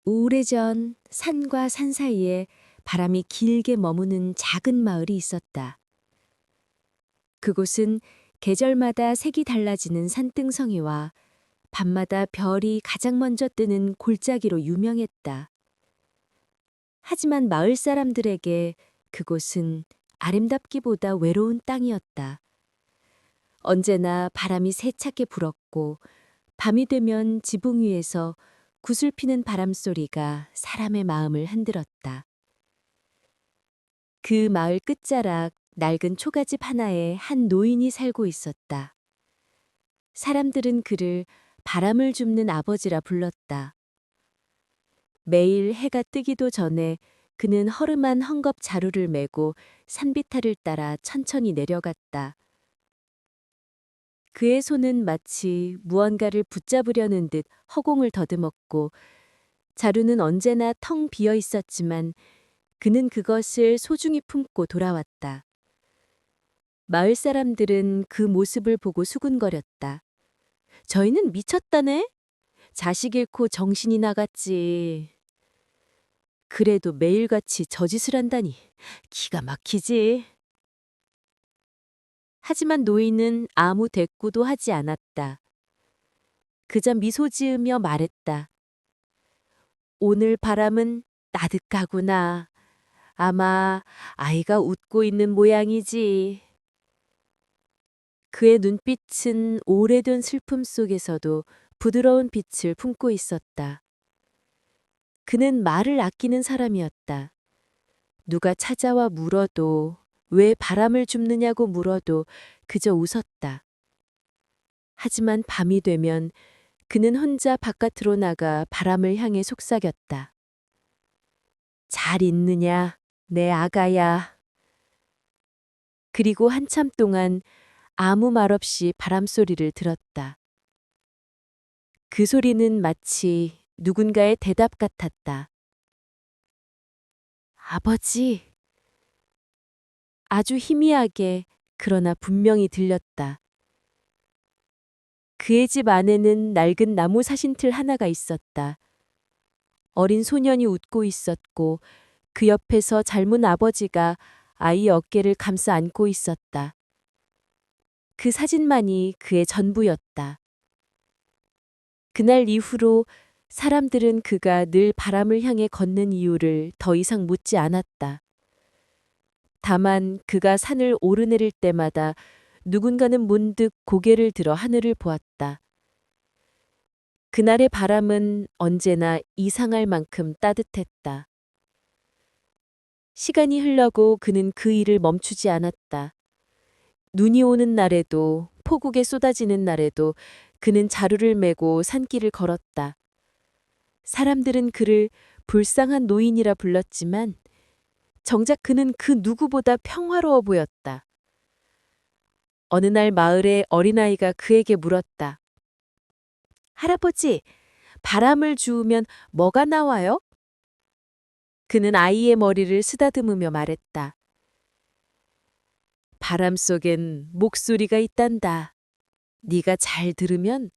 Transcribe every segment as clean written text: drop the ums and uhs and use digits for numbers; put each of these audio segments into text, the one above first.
오래전 산과 산 사이에 바람이 길게 머무는 작은 마을이 있었다. 그곳은 계절마다 색이 달라지는 산등성이와 밤마다 별이 가장 먼저 뜨는 골짜기로 유명했다. 하지만 마을 사람들에게 그곳은 아름답기보다 외로운 땅이었다. 언제나 바람이 세차게 불었고 밤이 되면 지붕 위에서 구슬피는 바람 소리가 사람의 마음을 흔들었다. 그 마을 끝자락 낡은 초가집 하나에 한 노인이 살고 있었다. 사람들은 그를 바람을 줍는 아버지라 불렀다. 매일 해가 뜨기도 전에 그는 허름한 헝겊 자루를 메고 산비탈을 따라 천천히 내려갔다. 그의 손은 마치 무언가를 붙잡으려는 듯 허공을 더듬었고 자루는 언제나 텅 비어 있었지만 그는 그것을 소중히 품고 돌아왔다. 마을 사람들은 그 모습을 보고 수군거렸다. 저희는 미쳤다네? 자식 잃고 정신이 나갔지. 그래도 매일같이 저짓을 한다니 기가 막히지. 하지만 노인은 아무 대꾸도 하지 않았다. 그저 미소 지으며 말했다. 오늘 바람은 따뜻하구나. 아마 아이가 웃고 있는 모양이지. 그의 눈빛은 오래된 슬픔 속에서도 부드러운 빛을 품고 있었다. 그는 말을 아끼는 사람이었다. 누가 찾아와 물어도 왜 바람을 줍느냐고 물어도 그저 웃었다. 하지만 밤이 되면 그는 혼자 바깥으로 나가 바람을 향해 속삭였다. 잘 있느냐, 내 아가야. 그리고 한참 동안 아무 말 없이 바람 소리를 들었다. 그 소리는 마치 누군가의 대답 같았다. 아버지. 아주 희미하게 그러나 분명히 들렸다. 그의 집 안에는 낡은 나무 사신틀 하나가 있었다. 어린 소년이 웃고 있었고 그 옆에서 젊은 아버지가 아이 어깨를 감싸 안고 있었다. 그 사진만이 그의 전부였다. 그날 이후로 사람들은 그가 늘 바람을 향해 걷는 이유를 더 이상 묻지 않았다. 다만 그가 산을 오르내릴 때마다 누군가는 문득 고개를 들어 하늘을 보았다. 그날의 바람은 언제나 이상할 만큼 따뜻했다. 시간이 흘러고 그는 그 일을 멈추지 않았다. 눈이 오는 날에도 폭우가 쏟아지는 날에도 그는 자루를 메고 산길을 걸었다. 사람들은 그를 불쌍한 노인이라 불렀지만 정작 그는 그 누구보다 평화로워 보였다. 어느 날 마을의 어린아이가 그에게 물었다. 할아버지, 바람을 주우면 뭐가 나와요? 그는 아이의 머리를 쓰다듬으며 말했다. 바람 속엔 목소리가 있단다. 네가 잘 들으면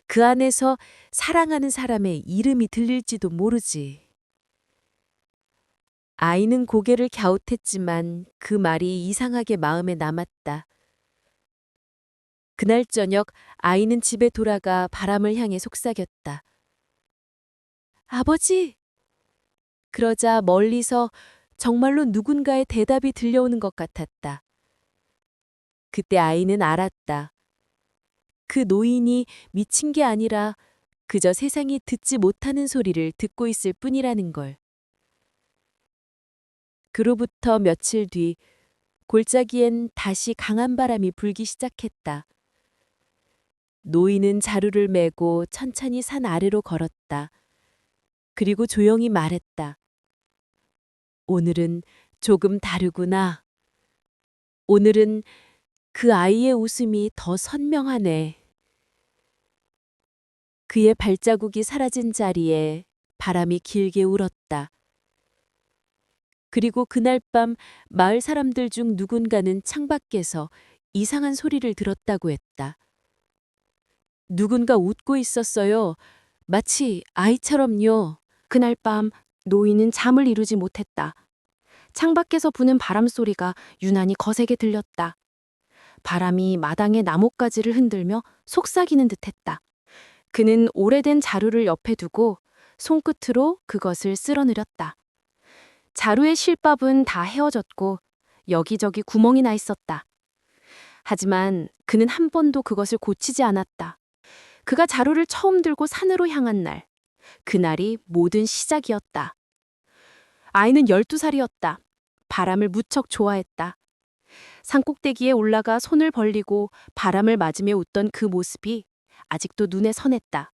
그 안에서 사랑하는 사람의 이름이 들릴지도 모르지. 아이는 고개를 갸웃했지만 그 말이 이상하게 마음에 남았다. 그날 저녁 아이는 집에 돌아가 바람을 향해 속삭였다. 아버지! 그러자 멀리서 정말로 누군가의 대답이 들려오는 것 같았다. 그때 아이는 알았다. 그 노인이 미친 게 아니라 그저 세상이 듣지 못하는 소리를 듣고 있을 뿐이라는 걸. 그로부터 며칠 뒤 골짜기엔 다시 강한 바람이 불기 시작했다. 노인은 자루를 메고 천천히 산 아래로 걸었다. 그리고 조용히 말했다. 오늘은 조금 다르구나. 오늘은 그 아이의 웃음이 더 선명하네. 그의 발자국이 사라진 자리에 바람이 길게 울었다. 그리고 그날 밤 마을 사람들 중 누군가는 창밖에서 이상한 소리를 들었다고 했다. 누군가 웃고 있었어요. 마치 아이처럼요. 그날 밤 노인은 잠을 이루지 못했다. 창밖에서 부는 바람 소리가 유난히 거세게 들렸다. 바람이 마당의 나뭇가지를 흔들며 속삭이는 듯했다. 그는 오래된 자루를 옆에 두고 손끝으로 그것을 쓸어내렸다. 자루의 실밥은 다 헤어졌고 여기저기 구멍이 나 있었다. 하지만 그는 한 번도 그것을 고치지 않았다. 그가 자루를 처음 들고 산으로 향한 날, 그날이 모든 시작이었다. 아이는 12살이었다. 바람을 무척 좋아했다. 산꼭대기에 올라가 손을 벌리고 바람을 맞으며 웃던 그 모습이 아직도 눈에 선했다.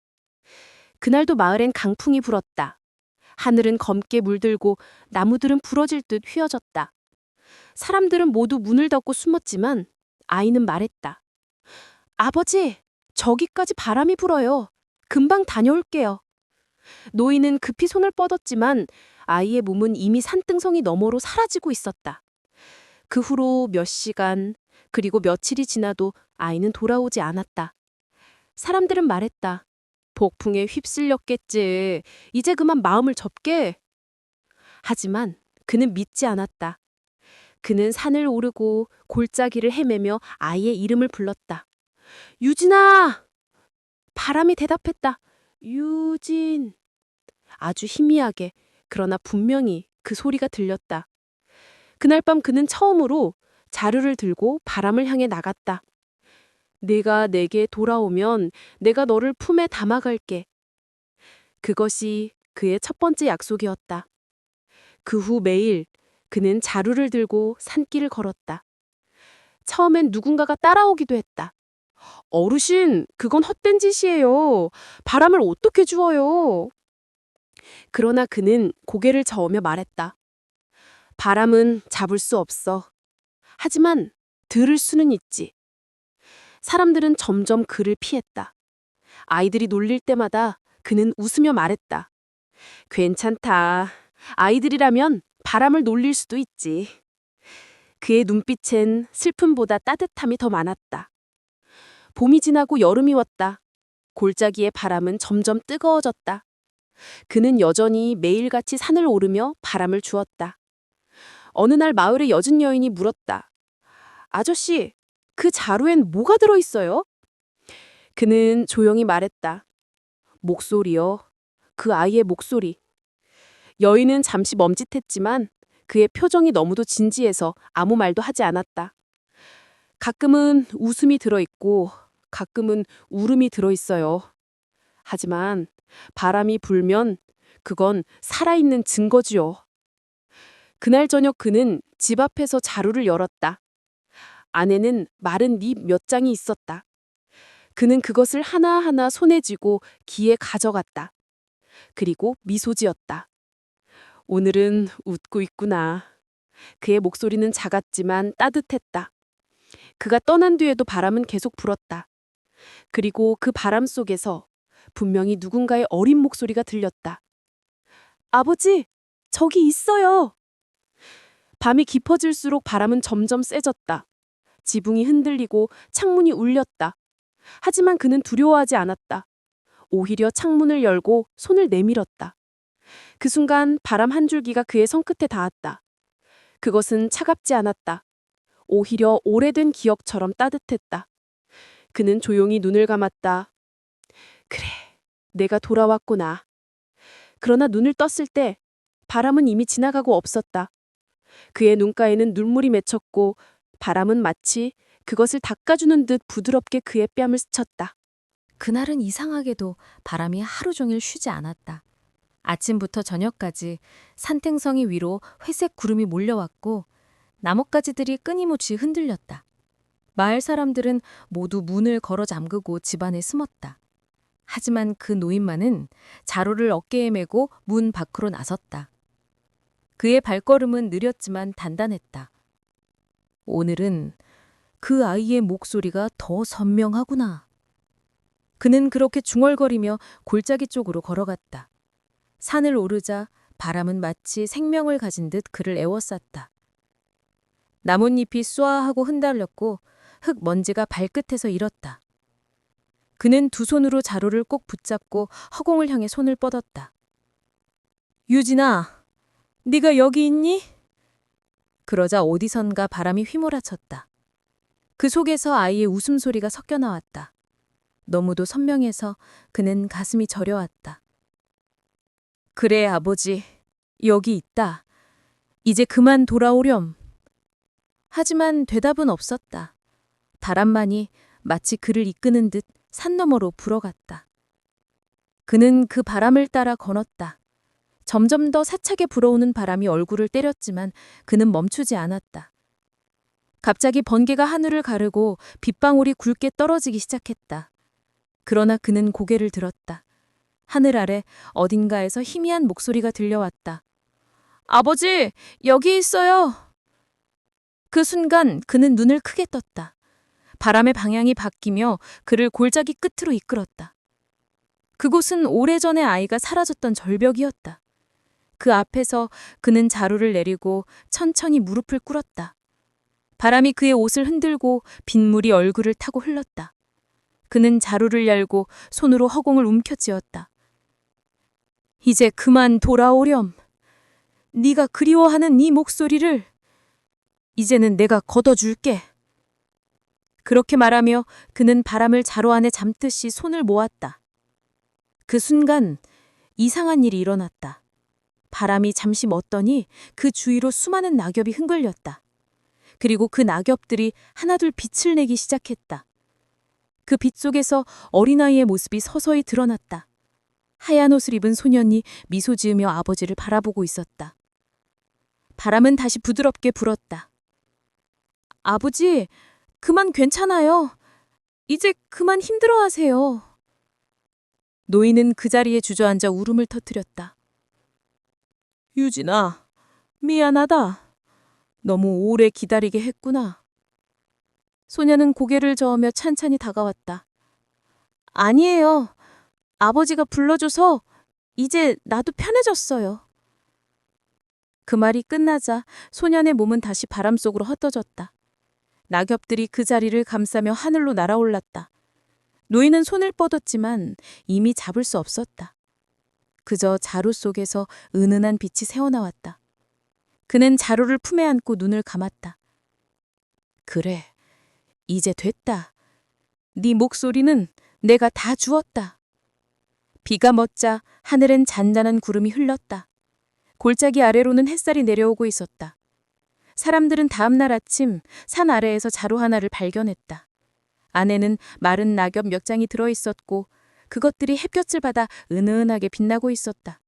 그날도 마을엔 강풍이 불었다. 하늘은 검게 물들고 나무들은 부러질 듯 휘어졌다. 사람들은 모두 문을 닫고 숨었지만 아이는 말했다. 아버지, 저기까지 바람이 불어요. 금방 다녀올게요. 노인은 급히 손을 뻗었지만 아이의 몸은 이미 산등성이 너머로 사라지고 있었다. 그 후로 몇 시간, 그리고 며칠이 지나도 아이는 돌아오지 않았다. 사람들은 말했다. 폭풍에 휩쓸렸겠지. 이제 그만 마음을 접게. 하지만 그는 믿지 않았다. 그는 산을 오르고 골짜기를 헤매며 아이의 이름을 불렀다. 유진아! 바람이 대답했다. 유진. 아주 희미하게, 그러나 분명히 그 소리가 들렸다. 그날 밤 그는 처음으로 자루를 들고 바람을 향해 나갔다. 네가 내게 돌아오면 내가 너를 품에 담아갈게. 그것이 그의 첫 번째 약속이었다. 그 후 매일 그는 자루를 들고 산길을 걸었다. 처음엔 누군가가 따라오기도 했다. 어르신, 그건 헛된 짓이에요. 바람을 어떻게 주워요? 그러나 그는 고개를 저으며 말했다. 바람은 잡을 수 없어. 하지만 들을 수는 있지. 사람들은 점점 그를 피했다. 아이들이 놀릴 때마다 그는 웃으며 말했다. 괜찮다. 아이들이라면 바람을 놀릴 수도 있지. 그의 눈빛엔 슬픔보다 따뜻함이 더 많았다. 봄이 지나고 여름이 왔다. 골짜기의 바람은 점점 뜨거워졌다. 그는 여전히 매일같이 산을 오르며 바람을 주었다. 어느 날 마을의 여진 여인이 물었다. 아저씨, 그 자루엔 뭐가 들어있어요? 그는 조용히 말했다. 목소리요. 그 아이의 목소리. 여인은 잠시 멈칫했지만 그의 표정이 너무도 진지해서 아무 말도 하지 않았다. 가끔은 웃음이 들어있고 가끔은 울음이 들어있어요. 하지만 바람이 불면 그건 살아있는 증거지요. 그날 저녁 그는 집 앞에서 자루를 열었다. 안에는 마른 잎 몇 장이 있었다. 그는 그것을 하나하나 손에 쥐고 귀에 가져갔다. 그리고 미소 지었다. 오늘은 웃고 있구나. 그의 목소리는 작았지만 따뜻했다. 그가 떠난 뒤에도 바람은 계속 불었다. 그리고 그 바람 속에서 분명히 누군가의 어린 목소리가 들렸다. 아버지, 저기 있어요. 밤이 깊어질수록 바람은 점점 세졌다. 지붕이 흔들리고 창문이 울렸다. 하지만 그는 두려워하지 않았다. 오히려 창문을 열고 손을 내밀었다. 그 순간 바람 한 줄기가 그의 손끝에 닿았다. 그것은 차갑지 않았다. 오히려 오래된 기억처럼 따뜻했다. 그는 조용히 눈을 감았다. 그래, 내가 돌아왔구나. 그러나 눈을 떴을 때 바람은 이미 지나가고 없었다. 그의 눈가에는 눈물이 맺혔고 바람은 마치 그것을 닦아주는 듯 부드럽게 그의 뺨을 스쳤다. 그날은 이상하게도 바람이 하루 종일 쉬지 않았다. 아침부터 저녁까지 산등성이 위로 회색 구름이 몰려왔고 나뭇가지들이 끊임없이 흔들렸다. 마을 사람들은 모두 문을 걸어 잠그고 집 안에 숨었다. 하지만 그 노인만은 자루를 어깨에 메고 문 밖으로 나섰다. 그의 발걸음은 느렸지만 단단했다. 오늘은 그 아이의 목소리가 더 선명하구나. 그는 그렇게 중얼거리며 골짜기 쪽으로 걸어갔다. 산을 오르자 바람은 마치 생명을 가진 듯 그를 에워쌌다. 나뭇잎이 쏘아하고 흔들렸고 흙 먼지가 발끝에서 일었다. 그는 두 손으로 자루를 꼭 붙잡고 허공을 향해 손을 뻗었다. 유진아, 네가 여기 있니? 그러자 어디선가 바람이 휘몰아쳤다. 그 속에서 아이의 웃음소리가 섞여 나왔다. 너무도 선명해서 그는 가슴이 저려왔다. 그래, 아버지. 여기 있다. 이제 그만 돌아오렴. 하지만 대답은 없었다. 바람만이 마치 그를 이끄는 듯 산 너머로 불어갔다. 그는 그 바람을 따라 걸었다. 점점 더 세차게 불어오는 바람이 얼굴을 때렸지만 그는 멈추지 않았다. 갑자기 번개가 하늘을 가르고 빗방울이 굵게 떨어지기 시작했다. 그러나 그는 고개를 들었다. 하늘 아래 어딘가에서 희미한 목소리가 들려왔다. 아버지, 여기 있어요. 그 순간 그는 눈을 크게 떴다. 바람의 방향이 바뀌며 그를 골짜기 끝으로 이끌었다. 그곳은 오래전에 아이가 사라졌던 절벽이었다. 그 앞에서 그는 자루를 내리고 천천히 무릎을 꿇었다. 바람이 그의 옷을 흔들고 빗물이 얼굴을 타고 흘렀다. 그는 자루를 열고 손으로 허공을 움켜쥐었다. 이제 그만 돌아오렴. 네가 그리워하는 네 목소리를 이제는 내가 걷어줄게. 그렇게 말하며 그는 바람을 자루 안에 잠듯이 손을 모았다. 그 순간 이상한 일이 일어났다. 바람이 잠시 멎더니 그 주위로 수많은 낙엽이 흥걸렸다. 그리고 그 낙엽들이 하나둘 빛을 내기 시작했다. 그 빛 속에서 어린아이의 모습이 서서히 드러났다. 하얀 옷을 입은 소년이 미소 지으며 아버지를 바라보고 있었다. 바람은 다시 부드럽게 불었다. 아버지, 그만 괜찮아요. 이제 그만 힘들어하세요. 노인은 그 자리에 주저앉아 울음을 터뜨렸다. 유진아, 미안하다. 너무 오래 기다리게 했구나. 소녀는 고개를 저으며 찬찬히 다가왔다. 아니에요. 아버지가 불러줘서 이제 나도 편해졌어요. 그 말이 끝나자 소년의 몸은 다시 바람 속으로 흩어졌다. 낙엽들이 그 자리를 감싸며 하늘로 날아올랐다. 노인은 손을 뻗었지만 이미 잡을 수 없었다. 그저 자루 속에서 은은한 빛이 새어나왔다. 그는 자루를 품에 안고 눈을 감았다. 그래, 이제 됐다. 네 목소리는 내가 다 주었다. 비가 멎자 하늘엔 잔잔한 구름이 흘렀다. 골짜기 아래로는 햇살이 내려오고 있었다. 사람들은 다음 날 아침 산 아래에서 자루 하나를 발견했다. 안에는 마른 낙엽 몇 장이 들어있었고 그것들이 햇볕을 받아 은은하게 빛나고 있었다.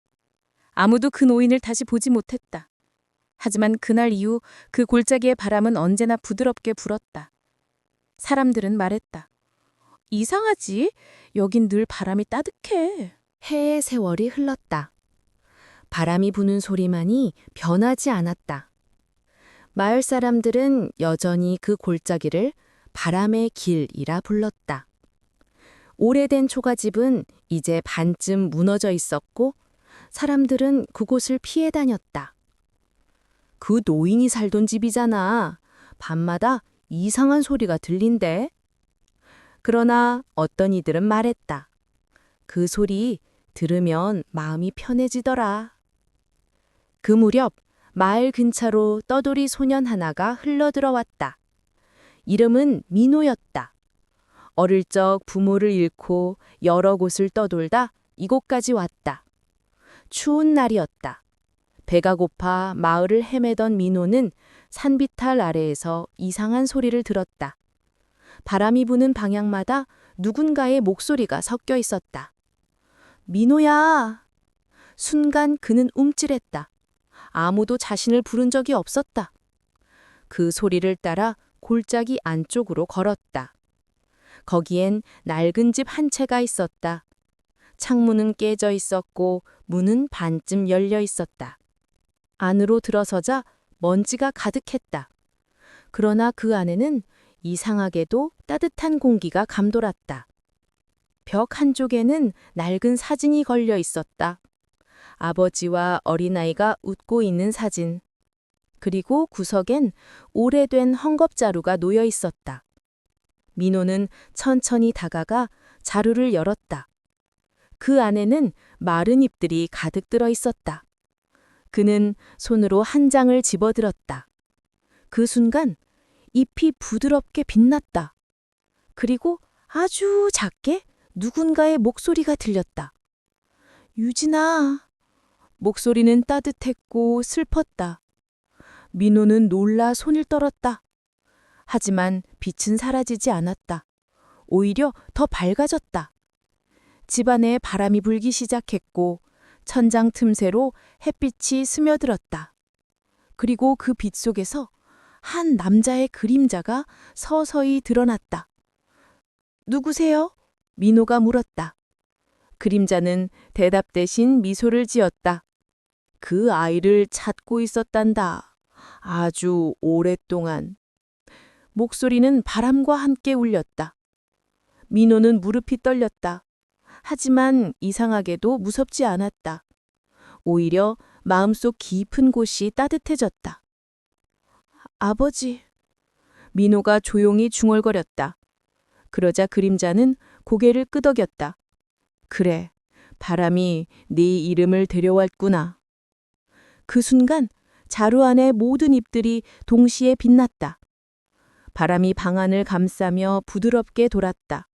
아무도 그 노인을 다시 보지 못했다. 하지만 그날 이후 그 골짜기의 바람은 언제나 부드럽게 불었다. 사람들은 말했다. 이상하지? 여긴 늘 바람이 따뜻해. 해의 세월이 흘렀다. 바람이 부는 소리만이 변하지 않았다. 마을 사람들은 여전히 그 골짜기를 바람의 길이라 불렀다. 오래된 초가집은 이제 반쯤 무너져 있었고 사람들은 그곳을 피해 다녔다. 그 노인이 살던 집이잖아. 밤마다 이상한 소리가 들린대. 그러나 어떤 이들은 말했다. 그 소리 들으면 마음이 편해지더라. 그 무렵 마을 근처로 떠돌이 소년 하나가 흘러들어왔다. 이름은 민호였다. 어릴 적 부모를 잃고 여러 곳을 떠돌다 이곳까지 왔다. 추운 날이었다. 배가 고파 마을을 헤매던 민호는 산비탈 아래에서 이상한 소리를 들었다. 바람이 부는 방향마다 누군가의 목소리가 섞여 있었다. 민호야! 순간 그는 움찔했다. 아무도 자신을 부른 적이 없었다. 그 소리를 따라 골짜기 안쪽으로 걸었다. 거기엔 낡은 집 한 채가 있었다. 창문은 깨져 있었고 문은 반쯤 열려 있었다. 안으로 들어서자 먼지가 가득했다. 그러나 그 안에는 이상하게도 따뜻한 공기가 감돌았다. 벽 한쪽에는 낡은 사진이 걸려 있었다. 아버지와 어린아이가 웃고 있는 사진. 그리고 구석엔 오래된 헝겊자루가 놓여 있었다. 민호는 천천히 다가가 자루를 열었다. 그 안에는 마른 잎들이 가득 들어 있었다. 그는 손으로 한 장을 집어들었다. 그 순간 잎이 부드럽게 빛났다. 그리고 아주 작게 누군가의 목소리가 들렸다. 유진아. 목소리는 따뜻했고 슬펐다. 민호는 놀라 손을 떨었다. 하지만 빛은 사라지지 않았다. 오히려 더 밝아졌다. 집안에 바람이 불기 시작했고 천장 틈새로 햇빛이 스며들었다. 그리고 그 빛 속에서 한 남자의 그림자가 서서히 드러났다. 누구세요? 민호가 물었다. 그림자는 대답 대신 미소를 지었다. 그 아이를 찾고 있었단다. 아주 오랫동안. 목소리는 바람과 함께 울렸다. 민호는 무릎이 떨렸다. 하지만 이상하게도 무섭지 않았다. 오히려 마음속 깊은 곳이 따뜻해졌다. 아버지. 민호가 조용히 중얼거렸다. 그러자 그림자는 고개를 끄덕였다. 그래, 바람이 네 이름을 데려왔구나. 그 순간 자루 안의 모든 잎들이 동시에 빛났다. 바람이 방 안을 감싸며 부드럽게 돌았다.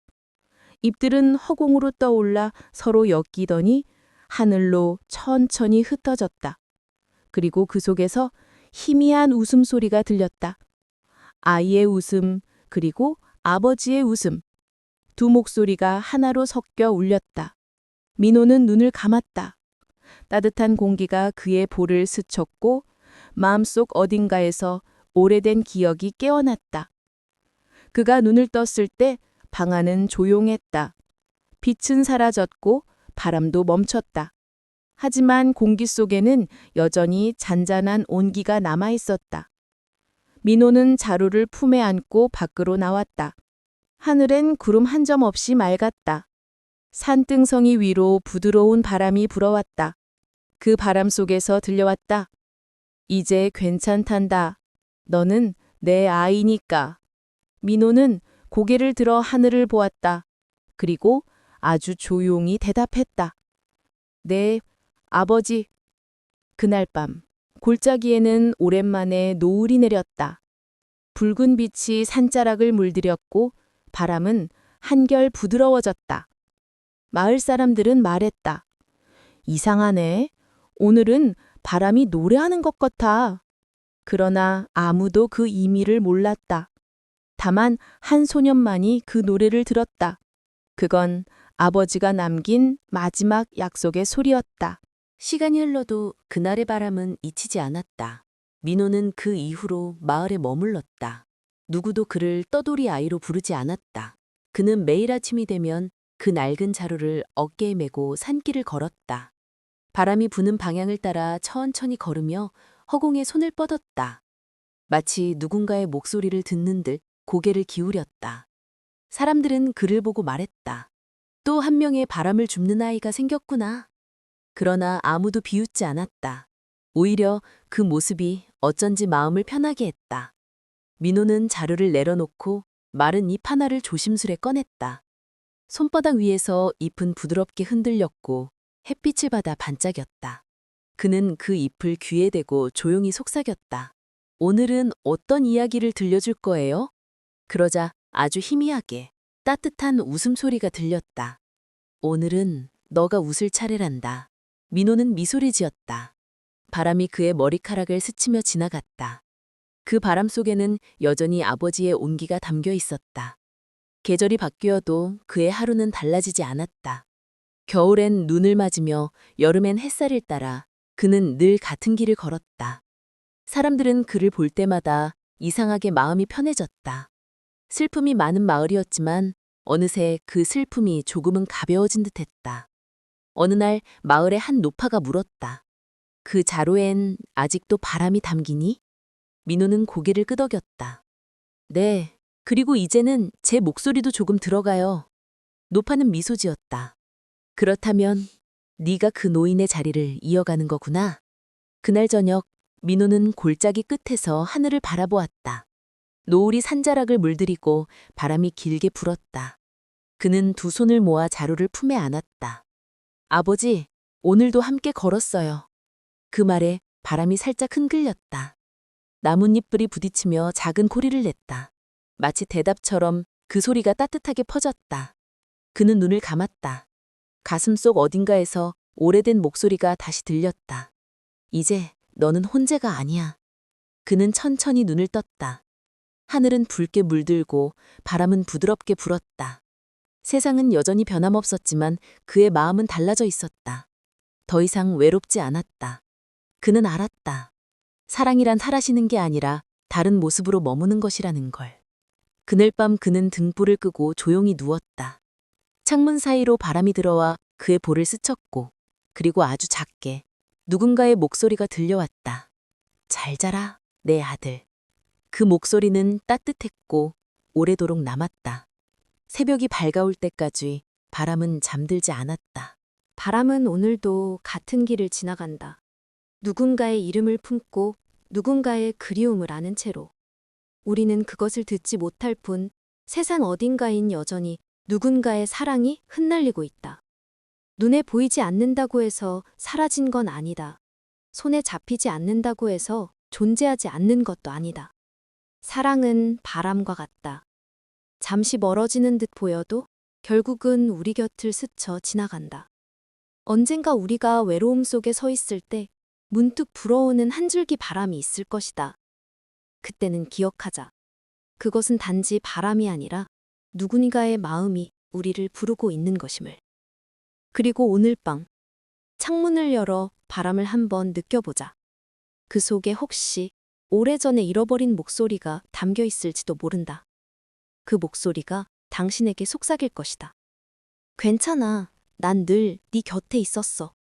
잎들은 허공으로 떠올라 서로 엮이더니 하늘로 천천히 흩어졌다. 그리고 그 속에서 희미한 웃음소리가 들렸다. 아이의 웃음, 그리고 아버지의 웃음. 두 목소리가 하나로 섞여 울렸다. 민호는 눈을 감았다. 따뜻한 공기가 그의 볼을 스쳤고 마음속 어딘가에서 오래된 기억이 깨어났다. 그가 눈을 떴을 때 방 안은 조용했다. 빛은 사라졌고 바람도 멈췄다. 하지만 공기 속에는 여전히 잔잔한 온기가 남아 있었다. 민호는 자루를 품에 안고 밖으로 나왔다. 하늘엔 구름 한 점 없이 맑았다. 산등성이 위로 부드러운 바람이 불어왔다. 그 바람 속에서 들려왔다. 이제 괜찮단다. 너는 내 아이니까. 민호는 고개를 들어 하늘을 보았다. 그리고 아주 조용히 대답했다. 네, 아버지. 그날 밤 골짜기에는 오랜만에 노을이 내렸다. 붉은 빛이 산자락을 물들였고 바람은 한결 부드러워졌다. 마을 사람들은 말했다. 이상하네. 오늘은 바람이 노래하는 것 같아. 그러나 아무도 그 의미를 몰랐다. 다만 한 소년만이 그 노래를 들었다. 그건 아버지가 남긴 마지막 약속의 소리였다. 시간이 흘러도 그날의 바람은 잊히지 않았다. 민호는 그 이후로 마을에 머물렀다. 누구도 그를 떠돌이 아이로 부르지 않았다. 그는 매일 아침이 되면 그 낡은 자루를 어깨에 메고 산길을 걸었다. 바람이 부는 방향을 따라 천천히 걸으며 허공에 손을 뻗었다. 마치 누군가의 목소리를 듣는 듯 고개를 기울였다. 사람들은 그를 보고 말했다. 또 한 명의 바람을 줍는 아이가 생겼구나. 그러나 아무도 비웃지 않았다. 오히려 그 모습이 어쩐지 마음을 편하게 했다. 민호는 자루를 내려놓고 마른 잎 하나를 조심스레 꺼냈다. 손바닥 위에서 잎은 부드럽게 흔들렸고 햇빛을 받아 반짝였다. 그는 그 잎을 귀에 대고 조용히 속삭였다. 오늘은 어떤 이야기를 들려줄 거예요? 그러자 아주 희미하게 따뜻한 웃음소리가 들렸다. 오늘은 너가 웃을 차례란다. 민호는 미소를 지었다. 바람이 그의 머리카락을 스치며 지나갔다. 그 바람 속에는 여전히 아버지의 온기가 담겨 있었다. 계절이 바뀌어도 그의 하루는 달라지지 않았다. 겨울엔 눈을 맞으며 여름엔 햇살을 따라 그는 늘 같은 길을 걸었다. 사람들은 그를 볼 때마다 이상하게 마음이 편해졌다. 슬픔이 많은 마을이었지만 어느새 그 슬픔이 조금은 가벼워진 듯했다. 어느 날 마을의 한 노파가 물었다. 그 자루엔 아직도 바람이 담기니? 민호는 고개를 끄덕였다. 네, 그리고 이제는 제 목소리도 조금 들어가요. 노파는 미소 지었다. 그렇다면 네가 그 노인의 자리를 이어가는 거구나. 그날 저녁 민호는 골짜기 끝에서 하늘을 바라보았다. 노을이 산자락을 물들이고 바람이 길게 불었다. 그는 두 손을 모아 자루를 품에 안았다. 아버지, 오늘도 함께 걸었어요. 그 말에 바람이 살짝 흔들렸다. 나뭇잎들이 부딪히며 작은 코리를 냈다. 마치 대답처럼 그 소리가 따뜻하게 퍼졌다. 그는 눈을 감았다. 가슴속 어딘가에서 오래된 목소리가 다시 들렸다. 이제 너는 혼자가 아니야. 그는 천천히 눈을 떴다. 하늘은 붉게 물들고 바람은 부드럽게 불었다. 세상은 여전히 변함없었지만 그의 마음은 달라져 있었다. 더 이상 외롭지 않았다. 그는 알았다. 사랑이란 사라지는 게 아니라 다른 모습으로 머무는 것이라는 걸. 그날 밤 그는 등불을 끄고 조용히 누웠다. 창문 사이로 바람이 들어와 그의 볼을 스쳤고, 그리고 아주 작게 누군가의 목소리가 들려왔다. 잘 자라, 내 아들. 그 목소리는 따뜻했고 오래도록 남았다. 새벽이 밝아올 때까지 바람은 잠들지 않았다. 바람은 오늘도 같은 길을 지나간다. 누군가의 이름을 품고 누군가의 그리움을 아는 채로. 우리는 그것을 듣지 못할 뿐 세상 어딘가인 여전히 누군가의 사랑이 흩날리고 있다. 눈에 보이지 않는다고 해서 사라진 건 아니다. 손에 잡히지 않는다고 해서 존재하지 않는 것도 아니다. 사랑은 바람과 같다. 잠시 멀어지는 듯 보여도 결국은 우리 곁을 스쳐 지나간다. 언젠가 우리가 외로움 속에 서 있을 때 문득 불어오는 한 줄기 바람이 있을 것이다. 그때는 기억하자. 그것은 단지 바람이 아니라 누군가의 마음이 우리를 부르고 있는 것임을. 그리고 오늘 밤 창문을 열어 바람을 한번 느껴보자. 그 속에 혹시 오래전에 잃어버린 목소리가 담겨 있을지도 모른다. 그 목소리가 당신에게 속삭일 것이다. 괜찮아. 난 늘 네 곁에 있었어.